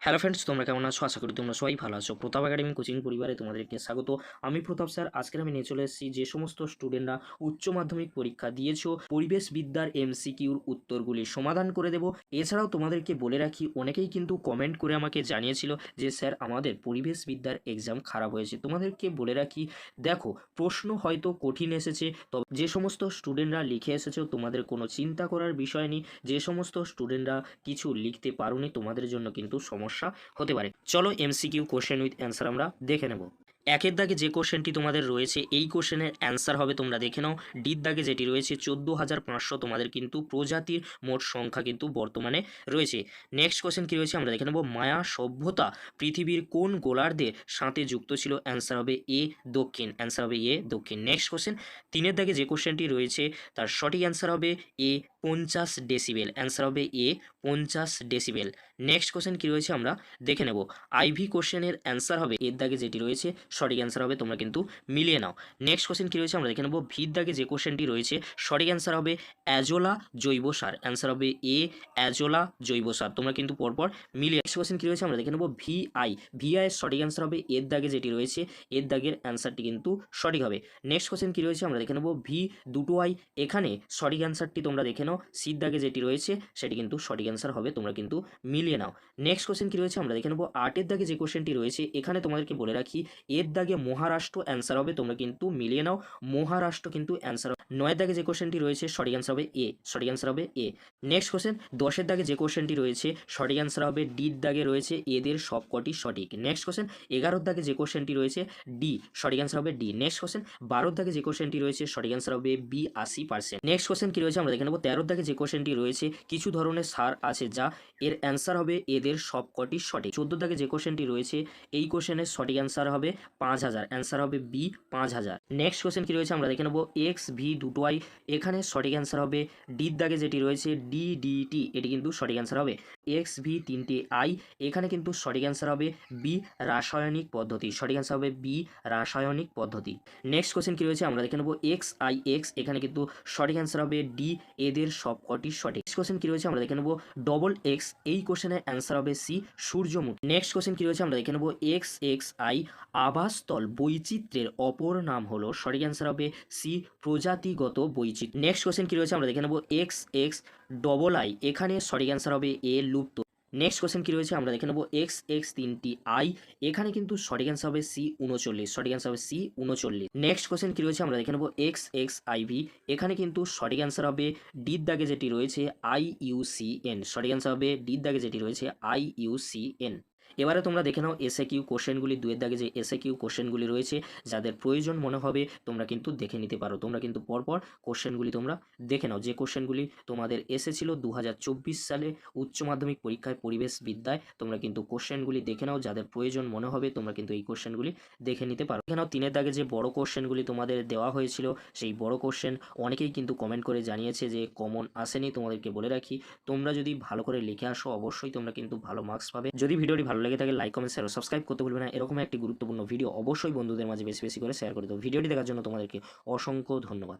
Hello friends, তোমরা কেমন আছো? আশা করি তোমরা সবাই ভালো আছো। প্রতাপ একাডেমি কোচিং পরিবারে তোমাদেরকে স্বাগত। আমি প্রতাপ স্যার। আজকের আমি নিয়ে চলে এসেছি যে সমস্ত স্টুডেন্টরা উচ্চ মাধ্যমিক পরীক্ষা দিয়েছো, পরিবেশ বিদ্যার এমসিকিউর উত্তরগুলি সমাধান করে দেব। এছাড়াও তোমাদেরকে বলে রাখি, অনেকেই কিন্তু কমেন্ট করে আমাকে জানিয়েছিল যে স্যার আমাদের পরিবেশ বিদ্যার এক্সাম খারাপ হয়েছে। তোমাদেরকে বলে রাখি, দেখো প্রশ্ন হয়তো কঠিন এসেছে, তবে যে সমস্ত স্টুডেন্টরা লিখে এসেছো তোমাদের কোনো চিন্তা করার বিষয় নেই। যে সমস্ত স্টুডেন্টরা কিছু লিখতে পারোনি তোমাদের জন্য কিন্তু সমস্যা হতে পারে। চলো এমসিকিউ কোশ্চেন উইথ অ্যান্সার আমরা দেখে নেব। একের দাগে যে কোশ্চেনটি তোমাদের রয়েছে এই কোশ্চেনের অ্যান্সার হবে, তোমরা দেখে নাও, ডির দাগে যেটি রয়েছে 14,500 তোমাদের কিন্তু প্রজাতির মোট সংখ্যা কিন্তু বর্তমানে রয়েছে। নেক্সট কোশ্চেন কি রয়েছে আমরা দেখে নেব। মায়া সভ্যতা পৃথিবীর কোন গোলার্ধের সাথে যুক্ত ছিল? অ্যান্সার হবে এ দক্ষিণ। অ্যান্সার হবে এ দক্ষিণ। নেক্সট কোশ্চেন তিনের দাগে যে কোশ্চেনটি রয়েছে তার সঠিক অ্যান্সার হবে এ 50 ডেসিবেল। অ্যান্সার হবে এ 50 ডেসিবেল। নেক্সট কোশ্চেন কি রয়েছে আমরা দেখে নেব। আইভি কোশ্চেনের অ্যান্সার হবে এর দাগে যেটি রয়েছে সঠিক অ্যান্সার হবে, তোমরা কিন্তু মিলিয়ে নাও। নেক্সট কোশ্চেন কি রয়েছে আমরা দেখে নেব। ভির দাগে যে কোশ্চেনটি রয়েছে সঠিক অ্যান্সার হবে অ্যাজোলা জৈব সার। অ্যান্সার হবে এ অ্যাজোলা জৈব সার। তোমরা কিন্তু পরপর মিলিয়ে। নেক্সট কোশ্চেন কি রয়েছে আমরা দেখে নেব। ভিআই এর সঠিক অ্যান্সার হবে এর দাগে যেটি রয়েছে এর দাগের অ্যান্সারটি কিন্তু সঠিক হবে। নেক্সট কোশ্চেন কি রয়েছে আমরা দেখে নেব। ভি দুটো আই, এখানে সঠিক অ্যান্সারটি তোমরা দেখে নাও, সির দাগে যেটি রয়েছে সেটি কিন্তু সঠিক অ্যান্সার হবে, তোমরা কিন্তু মিলিয়ে নাও। নেক্সট কোশ্চেন কি রয়েছে আমরা দেখে নেব। আটের দাগে যে কোশ্চেনটি রয়েছে এখানে তোমাদেরকে বলে রাখি এর দাগে মহারাষ্ট্র অ্যান্সার হবে, তোমরা কিন্তু মিলিয়ে নাও, মহারাষ্ট্র কিন্তু অ্যান্সার। নয়ের দাগে যে কোশ্চেনটি রয়েছে সঠিক অ্যান্সার হবে এ। সঠিক অ্যান্সার হবে এ। নেক্সট কোশ্চেন 10-এর দাগে যে কোশ্চেনটি রয়েছে সঠিক অ্যান্সার হবে ডির দাগে রয়েছে এদের সবকটি সঠিক। নেক্সট কোশ্চেন 11-এর দাগে যে কোশ্চেনটি রয়েছে ডি। সঠিক অ্যান্সার হবে ডি। নেক্সট কোশ্চেন 12-এর দাগে যে কোশ্চেনটি রয়েছে সঠিক অ্যান্সার হবে বি 80%। নেক্সট কোশ্চেন কি রয়েছে আমরা দেখে নেব। 13-এর দাগে যে কোশ্চেনটি রয়েছে কিছু ধরনের সার আছে যা, এর অ্যান্সার হবে এদের সবকটি সঠিক। 14 দাগে যে কোশ্চেনটি রয়েছে এই কোশ্চেনের সঠিক অ্যান্সার হবে 5000। অ্যান্সার হবে বি 5000। নেক্সট কোশ্চেন কি রয়েছে আমরা দেখে নেব। এক্স ভি দুটো আই, এখানে সঠিক অ্যান্সার হবে ডির দাগে যেটি রয়েছে ডি ডি টি, এটি কিন্তু সঠিক অ্যান্সার হবে। এক্স ভি তিনটে আই, এখানে কিন্তু সঠিক অ্যান্সার হবে বি রাসায়নিক পদ্ধতি। সঠিক অ্যান্সার হবে বি রাসায়নিক পদ্ধতি। নেক্সট কোশ্চেন কি রয়েছে আমরা দেখে নেব। এক্স আই এক্স, এখানে কিন্তু সঠিক অ্যান্সার হবে ডি এদের সবকটি সঠিক। নেক্সট কোশ্চেন কি রয়েছে আমরা দেখে নেব। ডবল এক্স, এই কোশ্চেনের অ্যান্সার হবে সি সূর্যমুখী। নেক্সট কোশ্চেন কি রয়েছে আমরা দেখে নেব। এক্স এক্স আই আবাসস্থল বৈচিত্র্যের অপর নাম হলো, সঠিক অ্যান্সার হবে সি প্রজাতিগত বৈচিত্র্য। নেক্সট কোশ্চেন কি রয়েছে আমরা দেখে নেব। এক্স এক্স ডবল আই, এখানে সঠিক অ্যান্সার হবে এ লুপ্ত। নেক্সট কোশ্চেন কি রয়েছে আমরা দেখে নেব। এক্স এক্স তিনটি আই, এখানে কিন্তু সঠিক অ্যান্সার হবে সি 39। সঠিক অ্যান্সার হবে সি 39। নেক্সট কোশ্চেন কি রয়েছে আমরা দেখে নেব। এক্স এক্স আইভি, এখানে কিন্তু সঠিক অ্যান্সার হবে ডির দাগে যেটি রয়েছে IUCN। সঠিক অ্যান্সার হবে ডির দাগে যেটি রয়েছে IUCN। এবারে তোমরা দেখে নাও এসএ কিউ কোশ্চেনগুলি। দুয়ের দাগে যে এসএ কিউ কোশ্চেনগুলি রয়েছে যাদের প্রয়োজন মনে হবে তোমরা কিন্তু দেখে নিতে পারো। তোমরা কিন্তু পরপর কোশ্চেনগুলি তোমরা দেখে নাও, যে কোশ্চেনগুলি তোমাদের এসেছিল 2024 সালে উচ্চ মাধ্যমিক পরীক্ষায় পরিবেশ বিদ্যায়। তোমরা কিন্তু কোশ্চেনগুলি দেখে নাও, যাদের প্রয়োজন মনে হবে তোমরা কিন্তু এই কোশ্চেনগুলি দেখে নিতে পারো। দেখে নাও তিনের দাগে যে বড় কোশ্চেনগুলি তোমাদের দেওয়া হয়েছিল সেই বড় কোশ্চেন অনেকেই কিন্তু কমেন্ট করে জানিয়েছে যে কমন আসেনি। তোমাদেরকে বলে রাখি, তোমরা যদি ভালো করে লিখে আসো অবশ্যই তোমরা কিন্তু ভালো মার্কস পাবে। যদি ভিডিওটি ভালো লেগে থাকে লাইক কমেন্ট শেয়ার ও সাবস্ক্রাইব করতে ভুলবে না। এরকম একটি গুরুত্বপূর্ণ ভিডিও অবশ্যই বন্ধুদের মাঝে বেশি বেশি করে শেয়ার করে দেবো। ভিডিওটি দেখার জন্য তোমাদেরকে অসংখ্য ধন্যবাদ।